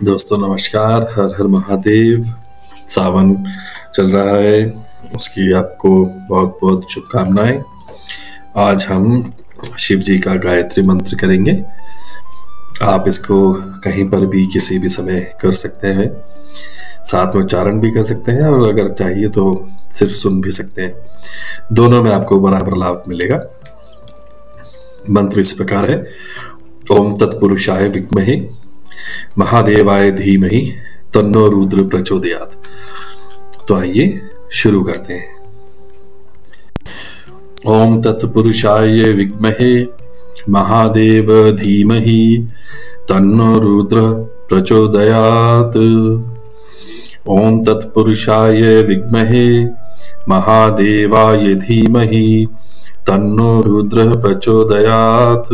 दोस्तों नमस्कार, हर हर महादेव। सावन चल रहा है, उसकी आपको बहुत बहुत शुभकामनाएं। आज हम शिव जी का गायत्री मंत्र करेंगे। आप इसको कहीं पर भी किसी भी समय कर सकते हैं, साथ में उच्चारण भी कर सकते हैं और अगर चाहिए तो सिर्फ सुन भी सकते हैं। दोनों में आपको बराबर लाभ मिलेगा। मंत्र इस प्रकार है: ओम तत्पुरुषाय विद्महे महादेवाय धीमहि तन्नो रुद्र प्रचोदयात्। तो आइए शुरू करते हैं। ओम तत्पुरुषाय विद्महे महादेव धीमहि तन्नो रुद्र प्रचोदयात्। ओम तत्पुरुषाय विद्महे महादेवाय धीमहि तन्नो रुद्र प्रचोदयात्।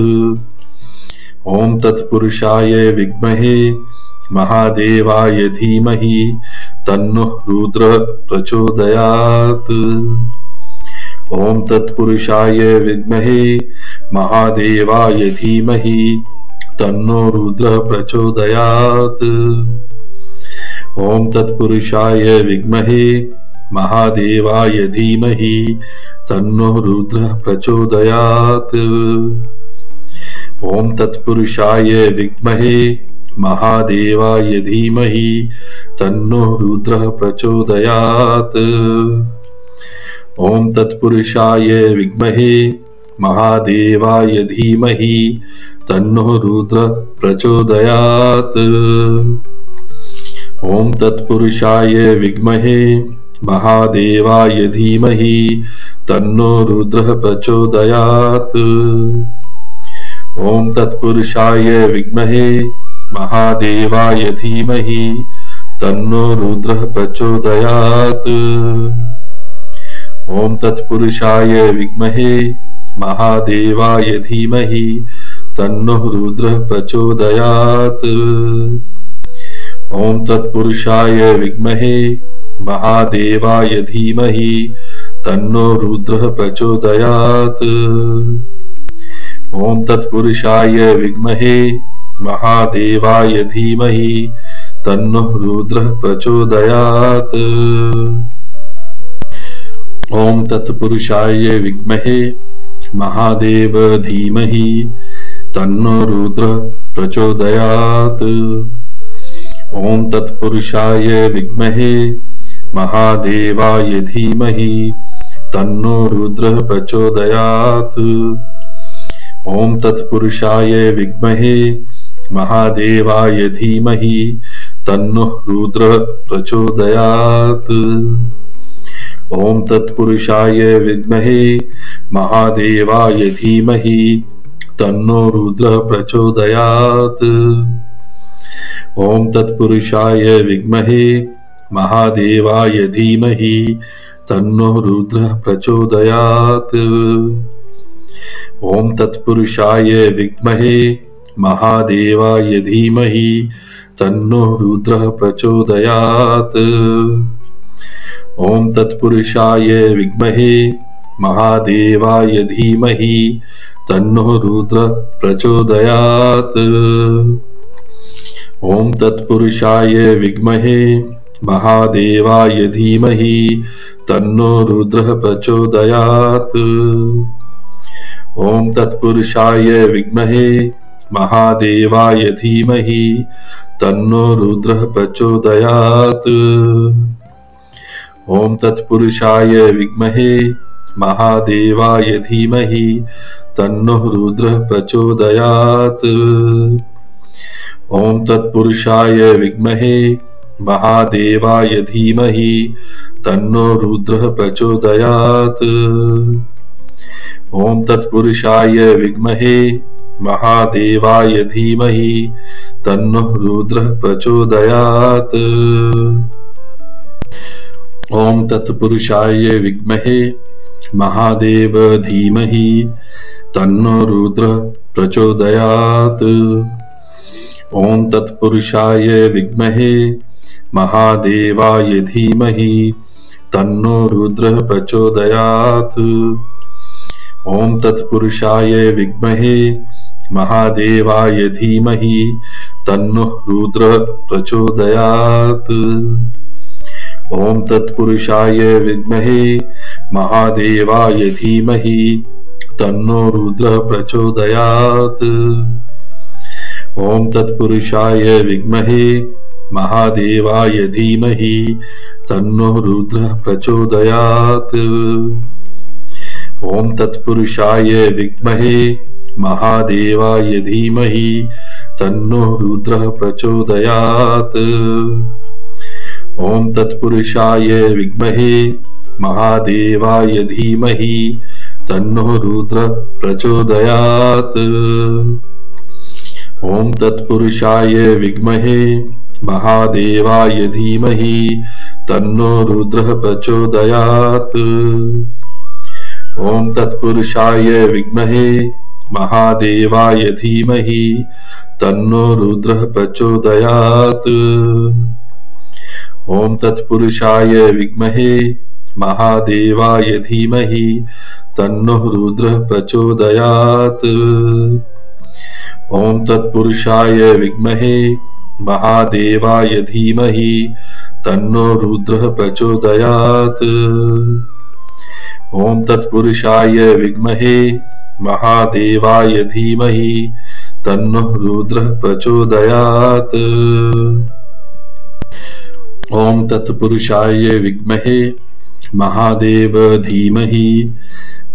ओम तत्पुरुषाय विद्महे महादेवाय धीमहि तन्नो रुद्र प्रचोदयात्। ओम तत्पुरुषाय विद्महे महादेवाय धीमहि तन्नो रुद्र प्रचोदयात्। ओम तत्पुरुषाय विद्महे महादेवाय धीमहि तन्नो रुद्र प्रचोदयात्। ओम तत्पुरुषाय विद्महे महादेवाय धीमहि तन्नो रुद्र प्रचोदयात्। ओम तत्पुरुषाय विद्महे महादेवाय धीमहि तन्नो रुद्र प्रचोदयात्। ओम तत्पुरुषाय विद्महे महादेवाय धीमहि तन्नो रुद्र प्रचोदयात्। ओम तत्पुरुषाय विद्महे महादेवाय धीमहि तन्नो रुद्र प्रचोदयात्। ओम तत्पुरुषाय विद्महे महादेवाय धीमहि तन्नो रुद्र प्रचोदयात्। ओम तत्पुरुषाय विद्महे महादेवाय धीमहि तन्नो रुद्र प्रचोदयात्। ओम तत्पुरुषाय विद्महे महादेवाय धीमहि तन्नो रुद्र प्रचोदयात्। ओम तत्पुरुषाय विद्महे महादेव धीमहि तन्नो रुद्र प्रचोदयात्। ओम तत्पुरुषाय विद्महे महादेवाय धीमहि तन्नो रुद्र प्रचोदयात्। ओम तत्पुरुषाय विद्महे महादेवाय धीमहि तन्नो रुद्र प्रचोदयात्। ओम तत्पुरुषाय विद्महे महादेवाय धीमहि तन्नो रुद्र प्रचोदयात्। ओम तत्पुरुषाय विद्महे महादेवाय धीमहि तन्नो रुद्र प्रचोदयात्। ओम तत्पुरुषाय विद्महे महादेवाय धीमहि तन्नो रुद्र प्रचोदयात्। ओम तत्पुरुषाय विद्महे महादेवाय धीमहि तन्नो रुद्र प्रचोदयात्। ओम तत्पुरुषाय विद्महे महादेवाय धीमहि तन्नो रुद्र प्रचोदयात्। ओम तत्पुरुषाय विद्महे महादेवाय धीमहि तन्नो रुद्र प्रचोदयात्। ओम तत्पुरुषाय विद्महे महादेवाय धीमहि तन्नो रुद्र प्रचोदयात्। ओम तत्पुरुषाय विद्महे महादेवाय धीमहि तन्नो रुद्र प्रचोदयात्। ओम तत्पुरुषाय विद्महे महादेवाय धीमहि तन्नो रुद्र प्रचोदयात्। ओम तत्पुरुषाय विद्महे महादेव धीमहि तन्नो रुद्र प्रचोदयात्। ओम तत्पुरुषाय विद्महे महादेवाय धीमहि तन्नो रुद्र प्रचोदयात्। ओम तत्पुरुषाय विद्महे महादेवाय धीमहि तन्नो रुद्रः प्रचोदयात्। ओम तत्पुरुषाय विद्महे महादेवाय धीमहि तन्नो रुद्रः प्रचोदयात्। ओम तत्पुरुषाय विद्महे महादेवाय धीमहि तन्नो रुद्रः प्रचोदयात्। ओम तत्पुरुषाय विद्महे महादेवाय धीमहि तन्नो रुद्रः प्रचोदयात्। ओम तत्पुरुषाय विद्महे महादेवाय धीमहि तन्नो रुद्रः प्रचोदयात्। ओम तत्पुरुषाय विद्महे महादेवाय धीमहि तन्नो रुद्रः प्रचोदयात्। ओम तत्पुरुषाय विद्महे महादेवाय धीमहि तन्नो रुद्रः प्रचोदयात्। ओम तत्पुरुषाय विद्महे महादेवाय धीमहि तन्नो रुद्रः प्रचोदयात्। ओम तत्पुरुषाय विद्महे महादेवाय धीमहि तन्नो रुद्रः प्रचोदयात्। ओम तत्पुरुषाय विद्महे महादेवाय धीमहि तन्नो रुद्रः प्रचोदयात्। ओम तत्पुरुषाय विद्महे महादेव धीमहि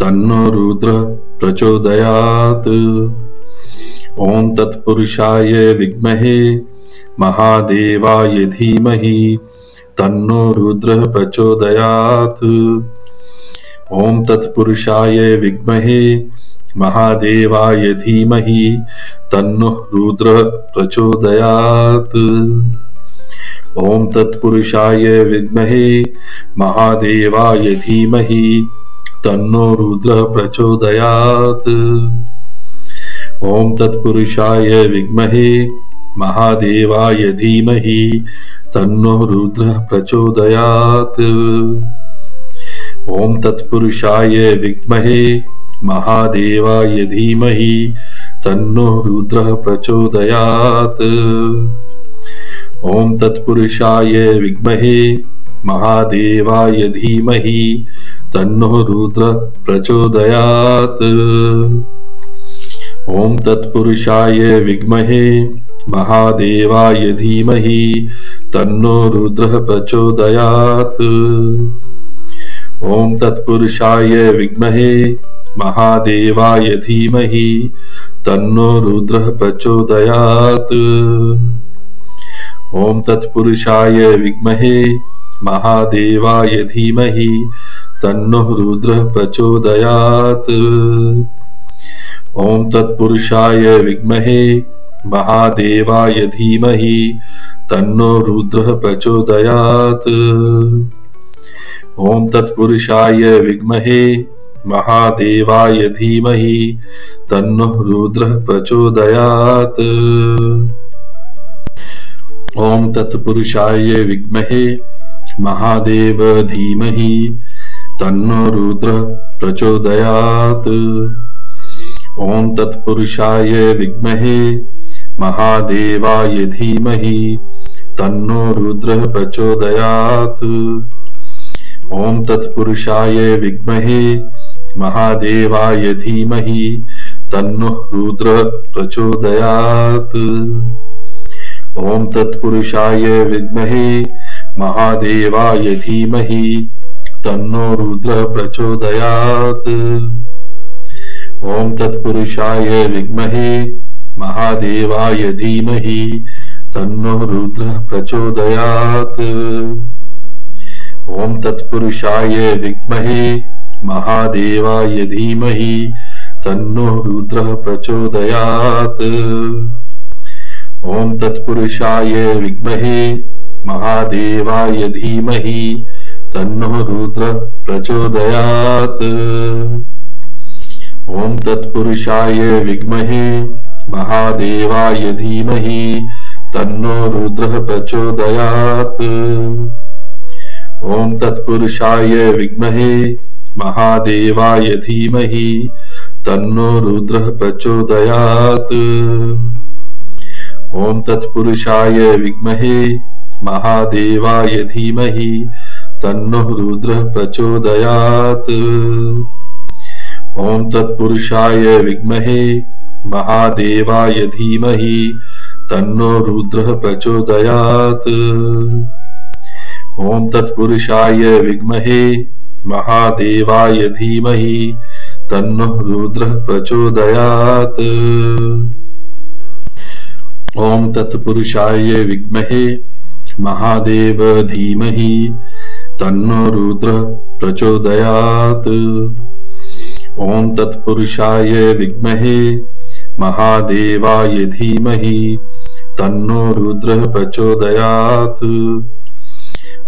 तन्नो रुद्रः प्रचोदयात्। ओम तत्पुरुषाय विद्महे महादेवाय धीमहि तन्नो रुद्रः प्रचोदयात्। ओम तत्पुरुषाय विद्महे महादेवाय धीमहि तन्नो रुद्रः प्रचोदयात्। ओम तत्पुरुषाय विद्महे महादेवाय धीमहि तन्नो रुद्रः प्रचोदयात्। ओम तत्पुरुषाय विद्महे महादेवाय धीमहि तन्नो रुद्रः प्रचोदयात्। ओम तत्पुरुषाय विद्महे महादेवाय धीमहि तन्नो रुद्रः प्रचोदयात्। ओम तत्पुरुषाय विद्महे महादेवाय धीमहि तन्नो रुद्रः प्रचोदयात्। ओम तत्पुरुषाय विद्महे महादेवाय धीमहि तन्नो रुद्रः प्रचोदयात्। ओम तत्पुरुषाय विद्महे महादेवाय धीमहि तन्नो रुद्रः प्रचोदयात्। ओम तत्पुरुषाय विद्महे महादेवाय धीमहि तन्नो रुद्रः प्रचोदयात्। ओम तत्पुरुषाय विद्महे महादेवाय धीमहि तन्नो रुद्रः प्रचोदयात्। ओम तत्पुरुषाय विद्महे महादेवाय धीमहि तन्नो रुद्रः प्रचोदयात्। ओम तत्पुरुषाय विद्महे महादेव धीमहि तन्नो रुद्रः प्रचोदयात्। ओम तत्पुरुषाय विद्महे महादेवाय धीमहि तन्नो रुद्रः प्रचोदयात्। ओम तत्पुरुषाय विद्महे महादेवाय धीमहि तन्नो रुद्रः प्रचोदयात्। ओम तत्पुरुषाय विद्महे महादेवाय धीमहि तन्नो रुद्रः प्रचोदयात्। ओम तत्पुरुषाय विद्महे महादेवाय धीमहि तन्नो रुद्रः प्रचोदयात्। ओम तत्पुरुषाय विद्महे महादेवाय धीमहि तन्नो रुद्रः प्रचोदयात्। ओम तत्पुरुषाय विद्महे महादेवाय धीमहि तन्नो रुद्रः प्रचोदयात्। ओम तत्पुरुषाय विद्महे महादेवाय धीमहि तन्नो रुद्रः प्रचोदयात्। ओम तत्पुरुषाय विद्महे महादेवाय धीमहि तन्नो रुद्रः प्रचोदयात्। ॐ तत्पुरुषाय विद्महे महादेवाय धीमहि तन्नो रुद्रः प्रचोदयात्। ॐ तत्पुरुषाय विद्महे महादेवाय धीमहि तन्नो रुद्रः प्रचोदयात्। ॐ तत्पुरुषाय विद्महे महादेवाय धीमहि तन्नो रुद्रः प्रचोदयात्। ॐ तत्पुरुषाय विद्महे महादेव धीमहि तन्नो रुद्रः प्रचोदयात्। ॐ तत्पुरुषाय विद्महे महादेवाय धीमहि तन्नो रुद्रः प्रचोदयात्।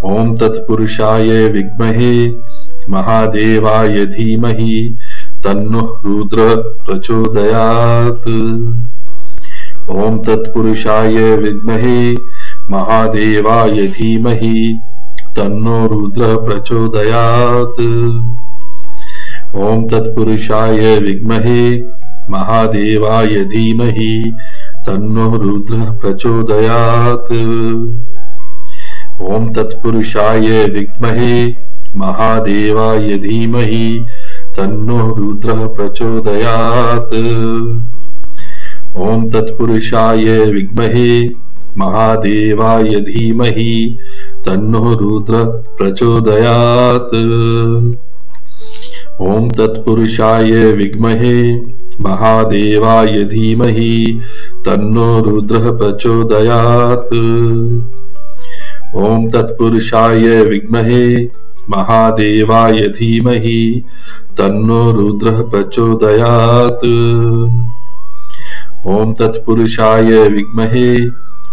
ॐ तत्पुरुषाय विद्महे महादेवाय धीमहि तन्नो रुद्रः प्रचोदयात्। ॐ तत्पुरुषाय विद्महे महादेवाय धीमहि तन्नो रुद्रः प्रचोदयात्। ॐ तत्पुरुषाय विद्महे महादेवाय धीमहि तन्नो रुद्रः प्रचोदयात्। ॐ तत्पुरुषाय विद्महे महादेवाय धीमहि तन्नो रुद्रः प्रचोदयात्। ॐ तत्पुरुषाय विद्महे महादेवाय धीमहि तन्नो रुद्रः प्रचोदयात्। ॐ तत्पुरुषाय विद्महे महादेवाय धीमहि तन्नो रुद्रः प्रचोदयात्। ॐ तत्पुरुषाय विद्महे महादेवाय धीमहि तन्नो रुद्रः प्रचोदयात्। ॐ तत्पुरुषाय विद्महे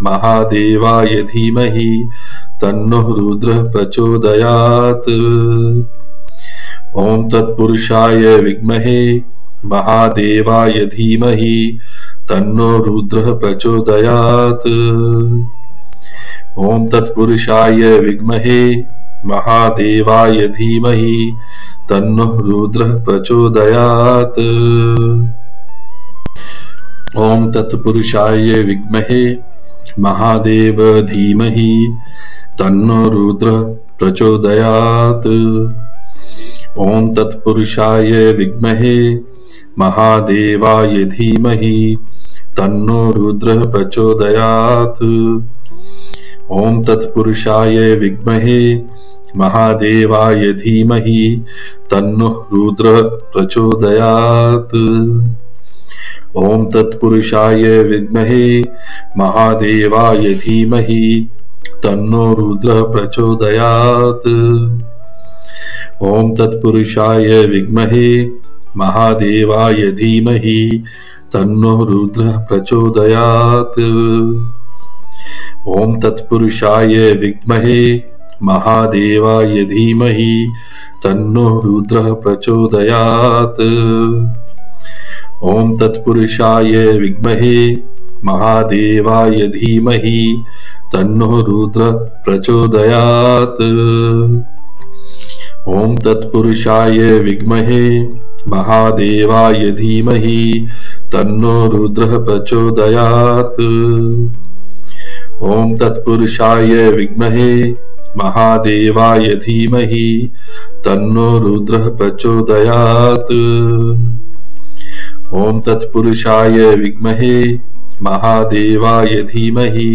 महादेवाय धीमहि तन्नो रुद्रः प्रचोदयात्। ॐ तत्पुरुषाय विद्महे महादेवाय धीमहि तन्नो रुद्रः प्रचोदयात्। ॐ तत्पुरुषाय विद्महे महादेवाय धीमहि तन्नो रुद्रः प्रचोदयात्। ॐ तत्पुरुषाय विद्महे महादेव धीमहि तन्नो रुद्रः प्रचोदयात्। ॐ तत्पुरुषाय विद्महे महादेवाय धीमहि तन्नो रुद्रः प्रचोदयात्। ॐ तत्पुरुषाय विद्महे महादेवाय धीमहि तन्नो रुद्रः प्रचोदयात्। ॐ तत्पुरुषाय विद्महे महादेवाय धीमहि तन्नो रुद्रः प्रचोदयात्। ॐ तत्पुरुषाय विद्महे महादेवाय धीमहि तन्नो रुद्रः प्रचोदयात्। ॐ तत्पुरुषाय विद्महे महादेवाय धीमहि तन्नो रुद्रः प्रचोदयात्। ॐ तत्पुरुषाय विद्महे महादेवाय धीमहि तन्नो रुद्रः प्रचोदयात्। ॐ तत्पुरुषाय विद्महे महादेवाय धीमहि तन्नो रुद्रः प्रचोदयात्। ॐ तत्पुरुषाय विद्महे महादेवाय धीमहि तन्नो रुद्रः प्रचोदयात्। ॐ तत्पुरुषाय विद्महे महादेवाय धीमहि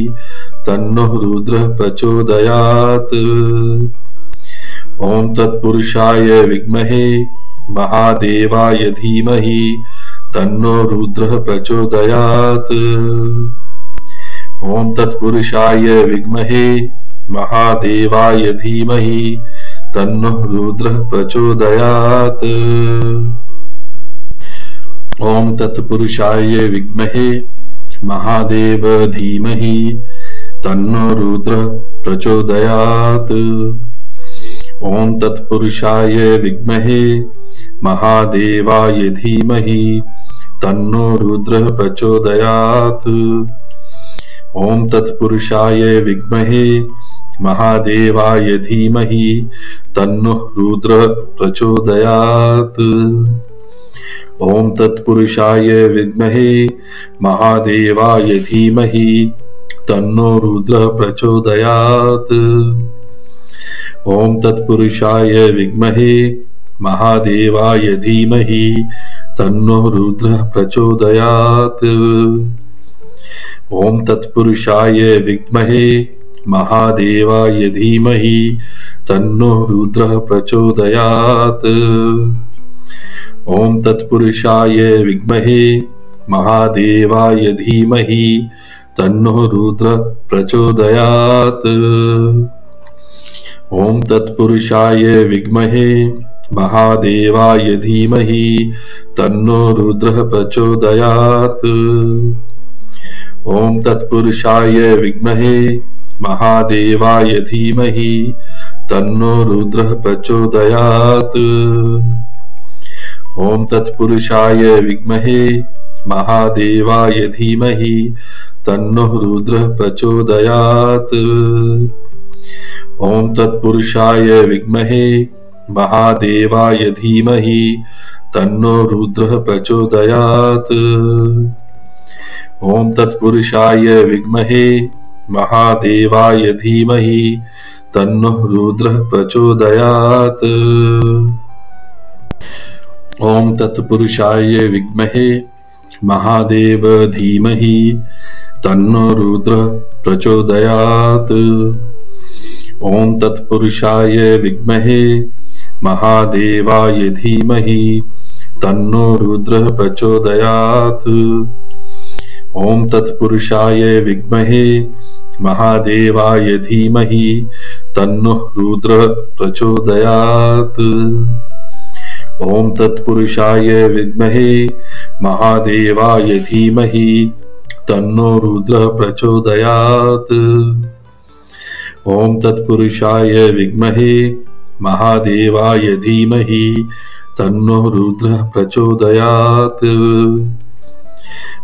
तन्नो रुद्रः प्रचोदयात्। ॐ तत्पुरुषाय विद्महे महादेवाय धीमहि तन्नो रुद्रः प्रचोदयात्। ॐ तत्पुरुषाय विद्महे महादेवाय धीमहि तन्नो रुद्रः प्रचोदयात्। ॐ तत्पुरुषाय विद्महे महादेव धीमहि तन्नो रुद्रः प्रचोदयात्। ॐ तत्पुरुषाय विद्महे महादेवाय धीमहि तन्नो रुद्रः प्रचोदयात्। ॐ तत्पुरुषाय विद्महे महादेवाय धीमहि तन्नो रुद्रः प्रचोदयात्। ओम तत्पुरुषाय विद्महे महादेवाय धीमहि तन्नो रुद्रः प्रचोदयात्। ओम तत्पुरुषाय विद्महे महादेवाय धीमहि तन्नो रुद्रः प्रचोदयात्। ओम तत्पुरुषाय विद्महे महादेवाय धीमहि तन्नो रुद्रः प्रचोदयात्। ओम तत्पुरुषाय विद्महे महादेवाय धीमहि तन्नो रुद्रः प्रचोदयात्। ओम तत्पुरुषाय विद्महे महादेवाय धीमहि तन्नो रुद्रः प्रचोदयात्। ओम तत्पुरुषाय विद्महे महादेवाय धीमहि तन्नो रुद्रः प्रचोदयात्। ओम तत्पुरुषाय विद्महे महादेवाय धीमहि तन्नो रुद्रः प्रचोदयात्। ओम तत्पुरुषाय विद्महे महादेवाय धीमहि तन्नो रुद्रः प्रचोदयात्। ओम तत्पुरुषाय विद्महे महादेवाय धीमहि तन्नो रुद्रः प्रचोदयात्। ओम तत्पुरुषाय विद्महे महादेव धीमहि तन्नो रुद्रः प्रचोदयात्। ओम तत्पुरुषाय विद्महे महादेवाय धीमहि तन्नो रुद्रः प्रचोदयात्। ओम तत्पुरुषाय विद्महे महादेवाय धीमहि तन्नो रुद्रः प्रचोदयात्। ओम तत्पुरुषाय विद्महे महादेवाय धीमहि तन्नो रुद्रः प्रचोदयात्। ओम तत्पुरुषाय विद्महे महादेवाय धीमहि तन्नो रुद्रः प्रचोदयात्।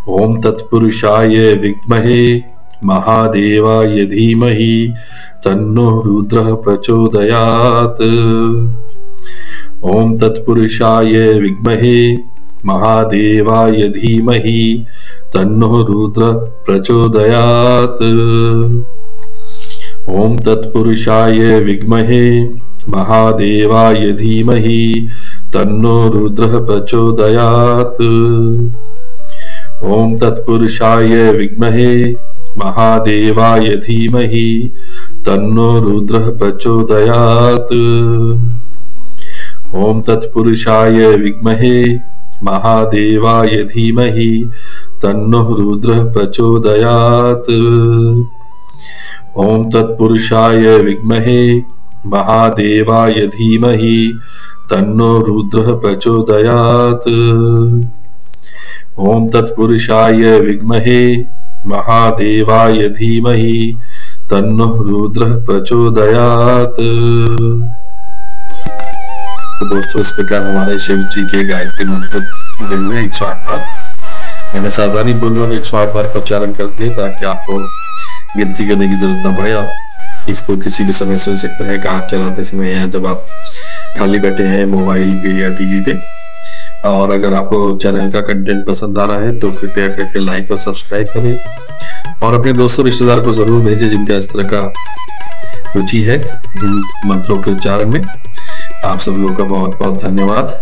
ओम तत्पुरुषाय विद्महे महादेवाय धीमहि तन्नो रुद्रः प्रचोदयात्। ओम तत्पुरुषाय विद्महे महादेवाय धीमहि तन्नो रुद्रः प्रचोदयात्। ओम तत्पुरुषाय विद्महे महादेवाय धीमहि तन्नो रुद्रः प्रचोदयात्। ओम तत्पुरुषाय विद्महे महादेवाय धीमहि तन्नो रुद्रः प्रचोदयात्। ओम तत्पुरुषाय विद्महे महादेवाय धीमहि तन्नो रुद्रः प्रचोदयात्। ओम तत्पुरुषाय विद्महे महादेवाय धीमहि तन्नो रुद्रः प्रचोदयात्। ओम तत्पुरुषाय विद्महे महादेवाय धीमहि तन्नो रुद्रः प्रचोदयात्। तो दोस्तों, इस प्रकार हमारे शिव जी के गायत्री मंत्र 108 बार मैंने सावधानी पूर्वक 108 बार का उच्चारण कर दिया ताकि आपको गिनती करने की जरूरत न पड़े। आप इसको किसी भी समय सुन सकते हैं, कार चलाते समय या जब आप खाली बैठे हैं मोबाइल पे या टीवी पे। और अगर आपको चैनल का कंटेंट पसंद आ रहा है तो कृपया करके लाइक और सब्सक्राइब करें और अपने दोस्तों रिश्तेदार को जरूर भेजें जिनका इस तरह का रुचि है इन मंत्रों के उच्चारण में। आप सब लोगों का बहुत बहुत धन्यवाद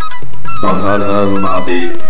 और हर हर महादेव।